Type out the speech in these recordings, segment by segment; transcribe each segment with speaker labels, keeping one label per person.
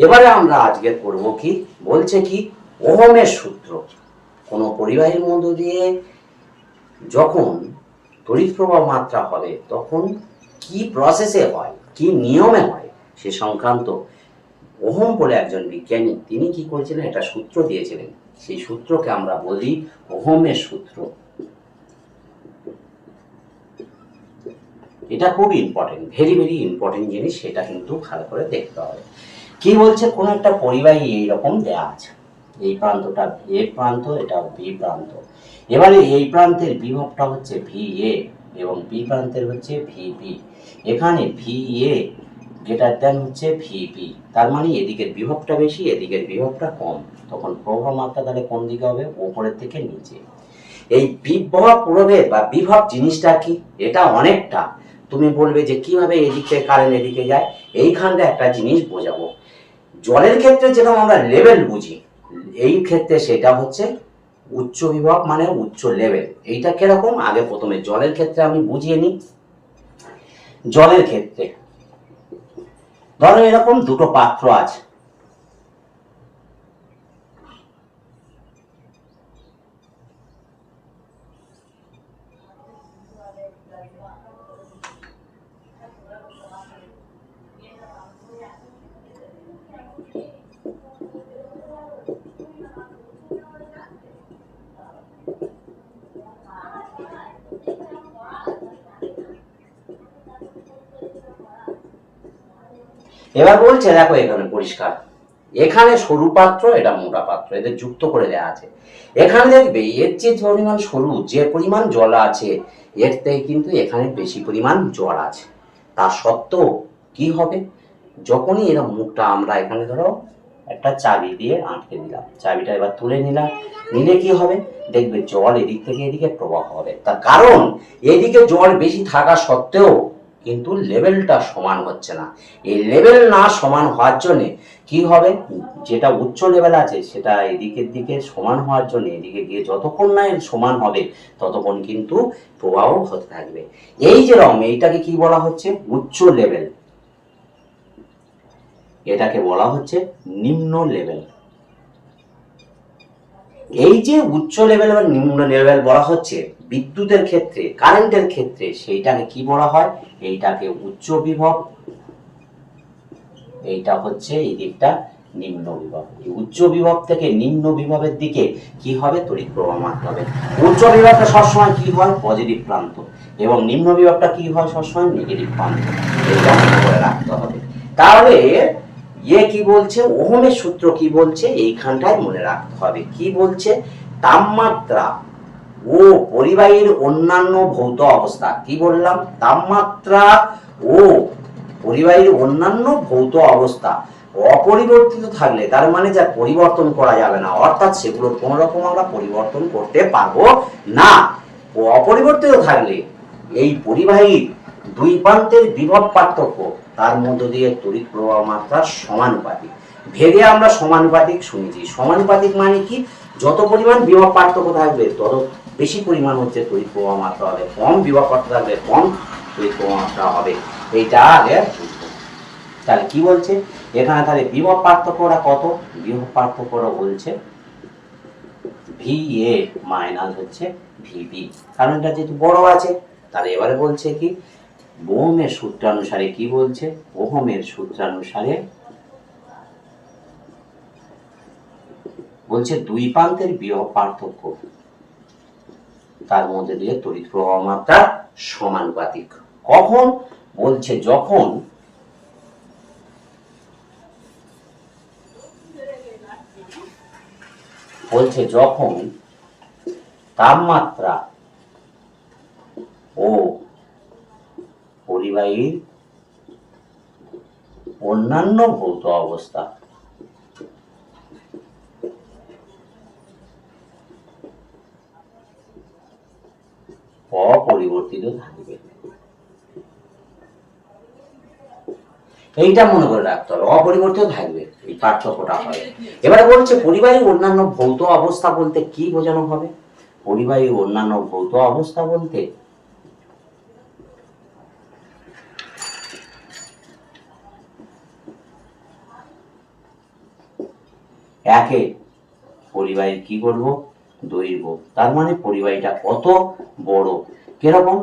Speaker 1: এবারে আমরা আজকে করব কি, বলছে কি ওহমের সূত্র। কোনো পরিবাহীর মধ্য দিয়ে যখন তড়িৎ প্রবাহ মাত্রা হবে তখন কি প্রসেসে হয়, কি নিয়মে হয়, সে সংক্রান্ত ওহম বলে একজন বিজ্ঞানী তিনি কি করেছিলেন, একটা সূত্র দিয়েছিলেন। সেই সূত্রকে আমরা বলি ওহমের সূত্র। এটা খুব ইম্পর্টেন্ট, ভেরি ভেরি ইম্পর্টেন্ট জিনিস, সেটা কিন্তু ভালো করে দেখতে হবে। কি বলছে, কোন একটা পরিবাহী এইরকম দেয়া আছে, এই প্রান্তটা এ প্রান্ত, এটা বি প্রান্ত। এবারে এই প্রান্তের বিভবটা হচ্ছে ভি এ এবং বি প্রান্তের হচ্ছে ভি বি। এখানে ভি এ গ্রেটার দ্যান হচ্ছে ভি বি, তার মানে এদিকের বিভবটা বেশি, এদিকের বিভবটা কম। তখন প্রবাহ মাত্রা তাহলে কোন দিকে হবে, উপরের থেকে নিচে। এই বিভব প্রভেদ বা বিভব জিনিসটা কি, এটা অনেকটা। তুমি বলবে যে কিভাবে এদিকে কারেন্ট এদিকে যায়, এইখানটা একটা জিনিস বোঝাবো। জলের ক্ষেত্রে যেরকম আমরা লেভেল বুঝি, এই ক্ষেত্রে সেটা হচ্ছে উচ্চ বিভব মানে উচ্চ লেভেল। এইটা কিরকম, আগে প্রথমে জলের ক্ষেত্রে আমি বুঝিয়ে নিই। জলের ক্ষেত্রে ধরো এরকম দুটো পাত্র আছে, এবার বলছে দেখো এখানে পরিষ্কার, এখানে সরু পাত্র, এটা মোটা পাত্র, এদের যুক্ত করে দেওয়া আছে। এখানে দেখবে এর যে পরিমাণ সরু, যে পরিমাণ জল আছে এর থেকে কিন্তু এখানে বেশি পরিমাণ জল আছে। তা সত্ত্বেও কি হবে, যখনই এর মুখটা আমরা এখানে ধরো একটা চাবি দিয়ে আটকে দিলাম, চাবিটা এবার তুলে নিলাম, নিলে কি হবে, দেখবে জল এদিক থেকে এদিকে প্রবাহ হবে। তার কারণ এদিকে জল বেশি থাকা সত্ত্বেও কিন্তু লেভেলটা সমান হচ্ছে না। এই লেভেল না সমান হওয়ার জন্য কি হবে, যেটা উচ্চ লেভেল আছে সেটা এদিকের দিকে সমান হওয়ার জন্য এদিকে গিয়ে যতক্ষণ না সমান হবে ততক্ষণ কিন্তু প্রবাহ হতে থাকবে। এই যে রকম, এইটাকে কি বলা হচ্ছে, উচ্চ লেভেল, এটাকে বলা হচ্ছে নিম্ন লেভেল। এই যে উচ্চ লেভেল বা নিম্ন লেভেল বলা হচ্ছে বিদ্যুতের ক্ষেত্রে, কারেন্টের ক্ষেত্রে, সেইটাকে কি বলা হয়, এইটাকে উচ্চ বিভব, এইটা হচ্ছে এই দিকটা নিম্ন বিভব। উচ্চ বিভব থেকে নিম্ন বিভবের দিকে কি হবে, তড়িৎ প্রবাহ মাত্রা হবে। উচ্চ বিভবটা সবসময় কি হয়, পজিটিভ প্রান্ত, এবং নিম্ন বিভবটা কি হয়, সবসময় নেগেটিভ প্রান্ত। এটা মনে করে রাখতে হবে। তাহলে কি বলছে, ওহমের সূত্র কি বলছে, এইখানটায় মনে রাখতে হবে। কি বলছে, তাপমাত্রা ও পরিবাহীর অন্যান্য ভৌত অবস্থা, কি বললাম, তাপমাত্রা ও পরিবাহীর অন্যান্য ভৌত অবস্থা অপরিবর্তিত থাকলে, তার মানে যা পরিবর্তন করা যাবে না, অর্থাৎ সেগুলোর কোন রকম আমরা পরিবর্তন করতে পারবো না। অপরিবর্তিত থাকলে এই পরিবাহীর দুই প্রান্তের বিভব পার্থক্য, তার মধ্য দিয়ে তড়িৎ প্রবাহ মাত্রা সমানুপাতিক। ভেদে আমরা সমানুপাতিক শুনেছি, সমানুপাতিক মানে কি, যত পরিমাণ বিভব পার্থক্য থাকবে তত বেশি পরিমাণ হচ্ছে তড়িৎ প্রবাহ মাত্রা হবে, কম বিভব পার্থক্য থাকবে কম তড়িৎ প্রবাহ মাত্রা হবে। এইটা আগে বুঝবো। তাহলে কি বলছে এখানে, তাহলে বিভব পার্থক্যটা কত, বিভব পার্থক্যটা বলছে ভি এ মাইনাস হচ্ছে ভিবি, কারণ এটা যেহেতু বড় আছে। তাহলে এবারে বলছে কি, ওহমের সূত্রানুসারে কি বলছে, ওহমের সূত্রানুসারে বলছে দুই প্রান্তের বিভব পার্থক্য, তার মধ্যে দিয়ে তড়িৎ প্রবাহ মাত্রা সমানুপাতিক। কখন, বলছে যখন তাপমাত্রা ও পরিবাহীর অন্যান্য ভৌত অবস্থা অপরিবর্তিত থাকবে। এইটা মনে করে রাখতে হবে, অপরিবর্তিত থাকবে, এই পার্থক্যটা হয়। এবারে বলছে পরিবাহীর অন্যান্য ভৌত অবস্থা বলতে কি বোঝানো হবে, পরিবাহীর অন্যান্য ভৌত অবস্থা বলতে একে পরিবাহীর কি করব দৈর্ঘ্য, তার মানে পরিবাহীটা কত বড়, কিরকম,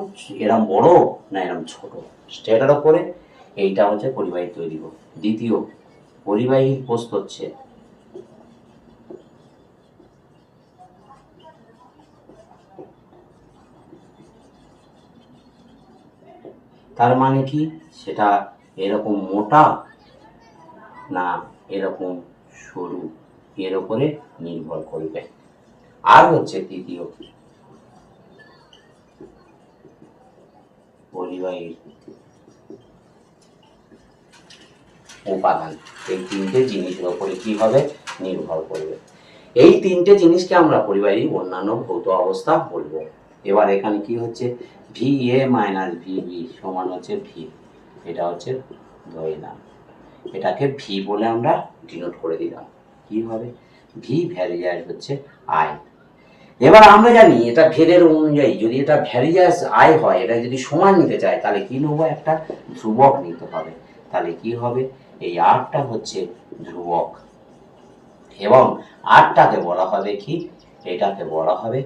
Speaker 1: এরম বড় না এরম ছোট, সেটার উপরে এইটা হচ্ছে পরিবাহীর দৈর্ঘ্য। দ্বিতীয়, পরিবাহীর প্রস্থ হচ্ছে তার মানে কি সেটা এরকম মোটা না এরকম সরু, এর উপরে নির্ভর করবে। আর হচ্ছে তৃতীয়, পরিবাহীর উপাদান, এই তিনটে জিনিসের উপরে কি হবে নির্ভর করবে। এই তিনটে জিনিসকে আমরা পরিবাহীর অন্যান্য ভৌত অবস্থা বলবো। এবার এখানে কি হচ্ছে v a minus v b সমান হচ্ছে ভি, এটা হচ্ছে ধরে নাম, এটাকে ভি বলে আমরা ডিনোট করে দিলাম। কি হবে ভি ভ্যারিয়াস হচ্ছে আই। এবার আমরা জানি এটা ভেদের অনুযায়ী যদি এটা ভ্যারিয়াস আই হয়, এটা যদি সমান নিতে চায় তাহলে কি নেব একটা ধ্রুবক নিতে হবে। তাহলে কি হবে এই আরটা হচ্ছে ধ্রুবক এবং আরটাকে বলা হবে কি, এটাকে বলা হবে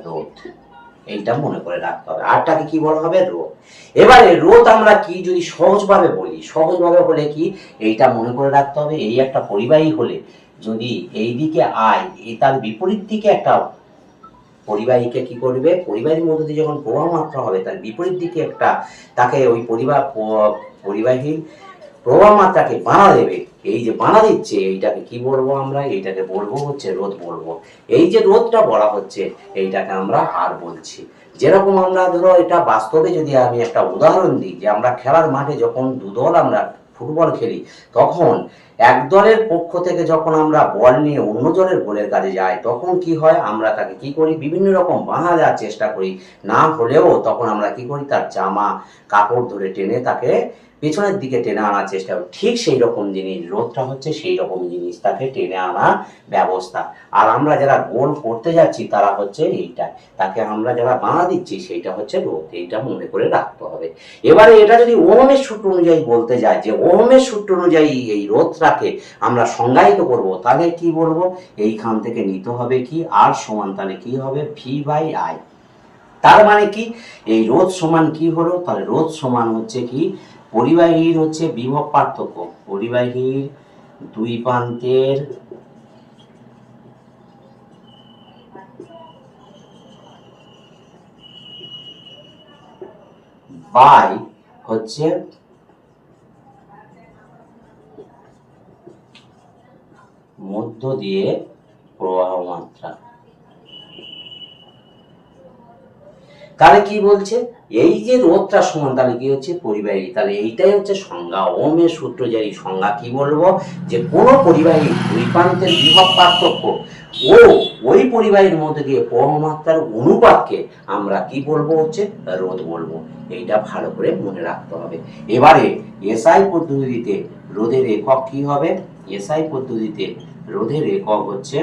Speaker 1: রোধ। এইটা মনে করে রাখতে হবে, আরটাকে কি বলা হবে রোধ। এবারে রোধ আমরা কি যদি সহজভাবে বলি, সহজভাবে বলে কি এইটা মনে করে রাখতে হবে, এই একটা পরিবাহী হলে যদি এই দিকে আই তার বিপরীত দিকে একটা পরিবাহীকে কি করবে, পরিবাহীর মধ্যে দিয়ে যখন প্রবাহ মাত্রা হবে তার বিপরীত দিকে একটা তাকে ওই পরিবাহীর প্রবাহ মাত্রাকে বাড়া দেবে। এই যে বাড়া দিচ্ছে এইটাকে কি বলবো আমরা, এইটাকে বলবো হচ্ছে রোধ বলবো। এই যে রোধটা বলা হচ্ছে এইটাকে আমরা আর বলছি। যেরকম আমরা ধরো এটা বাস্তবে যদি আমি একটা উদাহরণ দিই, যে আমরা খেলার মাঠে যখন দুদল আমরা ফুটবল খেলি, তখন এক দলের পক্ষ থেকে যখন আমরা বল নিয়ে অন্য দলের গোলের কাছে যাই, তখন কি হয় আমরা তাকে কি করি বিভিন্ন রকম বাধা দেওয়ার চেষ্টা করি, না হলেও তখন আমরা কি করি তার জামা কাপড় ধরে টেনে তাকে পেছনের দিকে টেনে আনার চেষ্টা করি। ঠিক সেই রকম জিনিস রোধটা হচ্ছে, সেই রকম জিনিস তাকে টেনে আনার ব্যবস্থা। আর আমরা যারা গোল করতে যাচ্ছি তারা হচ্ছে এইটা, তাকে আমরা যারা বাধা দিচ্ছি সেইটা হচ্ছে রোধ। এইটা মনে করে রাখতে হবে। এবারে এটা যদি ওহমের সূত্র অনুযায়ী বলতে যায়, যে ওহমের সূত্র অনুযায়ী এই রোধটাকে আমরা সংজ্ঞায়িত করব, তাহলে কি বলবো এইখান থেকে নিতে হবে কি আর সমান, তাহলে কি হবে ভি বাই আই। তার মানে কি এই রোধ সমান কি হলো, তাহলে রোধ সমান হচ্ছে কি পরিবাহীর হচ্ছে বিভব পার্থক্য, পরিবাহীর দুই প্রান্তের বাই হচ্ছে মধ্য দিয়ে প্রবাহ মাত্রা। তাহলে কি বলছে এই যে রোধটা সমান, তাহলে কি হচ্ছে পরিবাহী, তাহলে এইটাই হচ্ছে সংজ্ঞা। ওহমের সূত্র জানি সংজ্ঞা কি বলবো, যে কোনো পরিবাহীর দুই প্রান্তের বিভব পার্থক্য ও ওই পরিবাহীর মধ্যে দিয়ে প্রবাহ মাত্রার অনুপাতকে আমরা কি বলবো হচ্ছে রোধ বলবো। এইটা ভালো করে মনে রাখতে হবে। এবারে এসআই পদ্ধতিতে রোধের একক কি হবে, এসআই পদ্ধতিতে রোধের একক হচ্ছে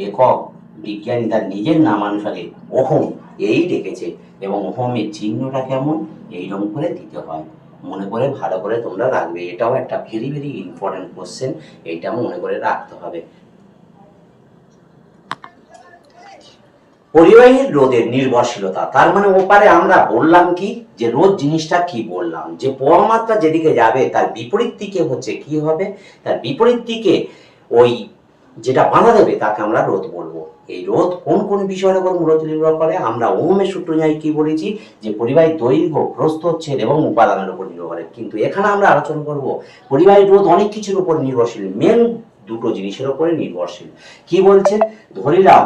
Speaker 1: একক বিজ্ঞানী তার নিজের নামানুসারে ওহম এই রেখেছে, এবং ওহমের চিহ্নটা কেমন এইরকম করে দিতে হয়। মনে করে ভালো করে তোমরা রাখবে, এটাও একটা ভেরি ভেরি ইম্পর্টেন্ট কোশ্চেন, এইটাও মনে করে রাখতে হবে। পরিবাহীর রোধের নির্ভরশীলতা, তার মানে ওপারে আমরা বললাম কি যে রোধ জিনিসটা কি বললাম, যে প্রবাহ মাত্রা যেদিকে যাবে তার বিপরীত দিকে হচ্ছে কি হবে, তার বিপরীত দিকে ওই যেটা বাধা দেবে তাকে আমরা রোধ বলবো। এই রোধ কোন কোন বিষয়ের উপর মূলত নির্ভর করে, আমরা ওহমের সূত্র নিয়ে কি বলেছি, যে পরিবাহীর দৈর্ঘ্য প্রস্থচ্ছেদ এবং উপাদানের উপর নির্ভর করে। কিন্তু এখানে আমরা আলোচনা করব পরিবাহীর রোধ অনেক কিছুর উপর নির্ভরশীল, মেন দুটো জিনিসের উপরে নির্ভরশীল। কি বলছে, ধরিলাম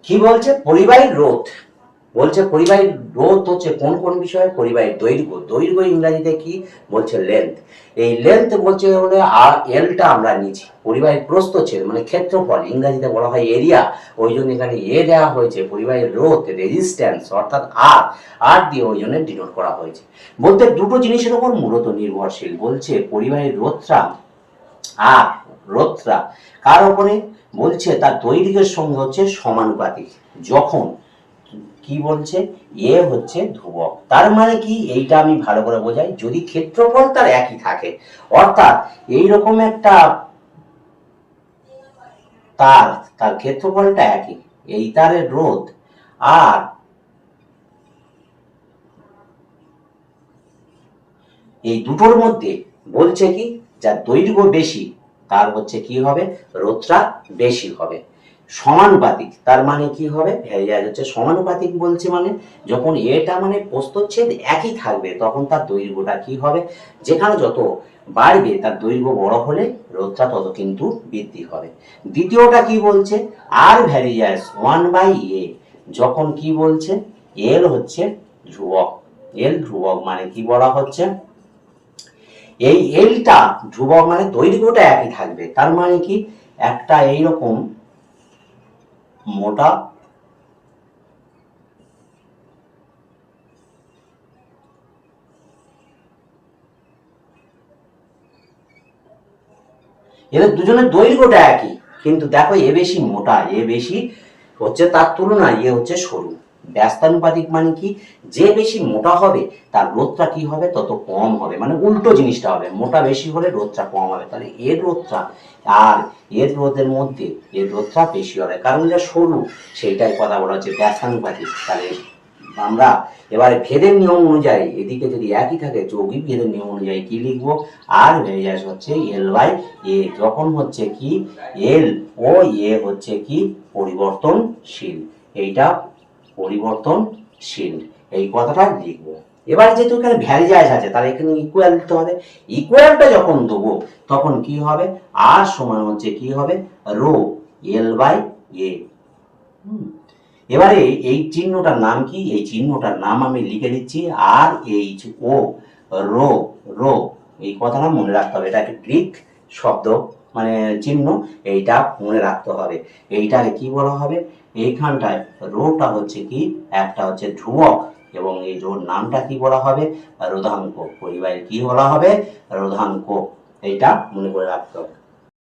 Speaker 1: কি বলছে পরিবাহীর রোধ বলছে পরিবাহীর রোধ হচ্ছে কোন কোন বিষয়ে, পরিবাহীর দৈর্ঘ্য, দৈর্ঘ্য ইংরাজিতে কি বলছে লেন্থ, এই লেন্থ বলছে হলে আর এলটা আমরা নিচ্ছি, পরিবাহীর প্রস্থচ্ছেদ মানে ক্ষেত্রফল ইংরাজিতে বলা হয় এরিয়া, ওই জন্য এখানে এ দেওয়া হয়েছে, পরিবাহীর রোধ রেজিস্ট্যান্স অর্থাৎ আর, আর দিয়ে ওই জন্য ডিনোট করা হয়েছে। বলতে দুটো জিনিসের উপর মূলত নির্ভরশীল, বলছে পরিবাহীর রোধটা আর রোধটা কার উপরে, বলছে তার দৈর্ঘ্যের সঙ্গে হচ্ছে সমানুপাতিক, যখন কি বলছে এ হচ্ছে ধ্রুবক, তার মানে কি এইটা আমি ভালো করে বোঝাই, যদি ক্ষেত্রফল তার একই থাকে, অর্থাৎ এইরকম একটা তার, তার ক্ষেত্রফলটা একই, এই তারের রোধ আর এই দুটোর মধ্যে বলছে কি যার দৈর্ঘ্য বেশি তার হচ্ছে কি হবে, রোধটা বেশি হবে। সমানুপাতিক তার মানে কি হবে, ভ্যারিয়াস হচ্ছে সমানুপাতিক, বলছে মানে যখন এটা মানে প্রস্থচ্ছেদ একই থাকবে তখন তার দৈর্ঘ্যটা কি হবে, যেখানে যত বাড়বে তার দৈর্ঘ্য বড় হলে রোধটা তত কিন্তু বৃদ্ধি হবে। দ্বিতীয়টা কি বলছে, আর ভ্যারিয়াস 1/a, যখন কি বলছে এল হচ্ছে ধ্রুবক, এল ধ্রুবক মানে কি বলা হচ্ছে, এই এলটা ধ্রুবক মানে দৈর্ঘ্যটা একই থাকবে, তার মানে কি একটা এইরকম মোটা এদের দুজনের দৈর্ঘ্যটা একই, কিন্তু দেখো এ বেশি মোটা, এ বেশি হচ্ছে তার তুলনায় এ হচ্ছে সরু। ব্যস্তানুপাতিক মানে কি, যে বেশি মোটা হবে তার রোধটা কি হবে তত কম হবে, মানে উল্টো জিনিসটা হবে, মোটা বেশি হলে রোধটা কম হবে, তাহলে এর রোধটা আর এর রোধের মধ্যে এর রোধটা বেশি হবে, কারণ এটা সরু, সেইটাই কথা বলা হচ্ছে ব্যস্তানুপাতিক। তাহলে আমরা এবারে ভেদের নিয়ম অনুযায়ী এদিকে যদি একই থাকে, যৌগিক ভেদের নিয়ম অনুযায়ী কি লিখবো, আর ভ্যারিয়াস হচ্ছে L/A, যখন হচ্ছে কি এল ও এ হচ্ছে কি পরিবর্তনশীল, এইটা পরিবর্তনশীল, এই কথাটা লিখবো। এবার যেহেতু এখানে ভ্যারিয়াস আছে তাহলে এখানে ইকুয়াল দিতে হবে, ইকুয়ালটা যখন দেবো তখন কি হবে, আর সমান হচ্ছে কি হবে রো L/A। এবারে এই চিহ্নটার নাম কি, এই চিহ্নটার নাম আমি লিখে দিচ্ছি RHO, রো, রো, এই কথাটা মনে রাখতে হবে, এটা একটা গ্রিক শব্দ মানে চিহ্ন, এইটা মনে রাখতে হবে। এইটাকে কি বলা হবে, এইখানটায় রোটা হচ্ছে কি একটা হচ্ছে ধ্রুবক, এবং এই রোর নামটা কি বলা হবে, রোধাঙ্ক, পরিবারের কি বলা হবে, রোধাঙ্ক, এইটা মনে করে রাখতে হবে।